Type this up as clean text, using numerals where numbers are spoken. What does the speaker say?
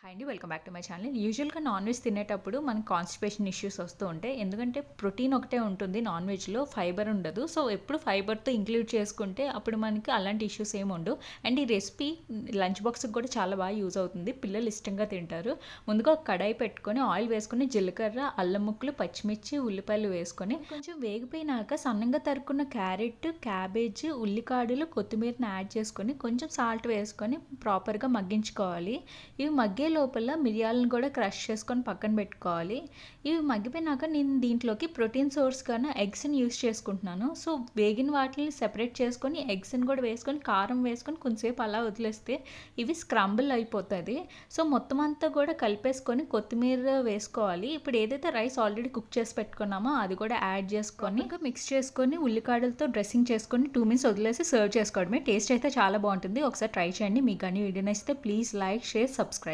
Hi అండి. Welcome back to my channel. యూజువల్‌గా non veg తినేటప్పుడు మనకు కాన్‌స్టిపేషన్ ఇష్యూస్ వస్తూ ఉంటాయి. ఎందుకంటే ప్రోటీన్ ఒకటే ఉంటుంది నాన్ వెజ్‌లో, ఫైబర్ ఉండదు. సో, ఎప్పుడు ఫైబర్‌తో ఇంక్లూడ్ చేసుకుంటే అప్పుడు మనకి అలాంటి ఇష్యూస్ ఏమి ఉండవు. అండ్ ఈ రెసిపీ లంచ్ బాక్స్‌కి కూడా చాలా బాగా యూజ్ అవుతుంది. పిల్లలు ఇష్టంగా తింటారు. ముందుగా ఒక కడాయి పెట్టుకొని ఆయిల్ వేసుకొని జీలకర్ర, అల్లం ముక్కలు, పచ్చిమిర్చి, ఉల్లిపాయలు వేసుకొని కొంచెం వేగిపోయినాక సన్నంగా తరుక్కున్న క్యారెట్, క్యాబేజ్, ఉల్లికాడలు, కొత్తిమీరని యాడ్ చేసుకొని కొంచెం సాల్ట్ వేసుకొని ప్రాపర్‌గా మగ్గించుకోవాలి. ఇవి మగ్గే లోపల మిరియాలను కూడా క్రష్ చేసుకొని పక్కన పెట్టుకోవాలి. ఇవి మగ్గిపోయినాక నేను దీంట్లోకి ప్రోటీన్ సోర్స్ కన్నా ఎగ్స్‌ని యూస్ చేసుకుంటున్నాను. సో, వేగిన వాటిని సెపరేట్ చేసుకొని ఎగ్స్‌ని కూడా వేసుకొని కారం వేసుకొని కొంచెంసేపు అలా వదిలేస్తే ఇవి స్క్రంబుల్ అయిపోతుంది. సో, మొత్తం అంతా కూడా కలిపేసుకొని కొత్తిమీర వేసుకోవాలి. ఇప్పుడు ఏదైతే రైస్ ఆల్రెడీ కుక్ చేసి పెట్టుకున్నామో అది కూడా యాడ్ చేసుకొని ఇంకా మిక్స్ చేసుకొని ఉల్లికాడలతో డ్రెస్సింగ్ చేసుకొని 2 మినిట్స్ వదిలేసి సర్వ్ చేసుకోవడమే. టేస్ట్ అయితే చాలా బాగుంటుంది. ఒకసారి ట్రై చేయండి. మీకు కానీ వీడియో నచ్చితే ప్లీజ్ లైక్, షేర్, సబ్స్క్రైబ్.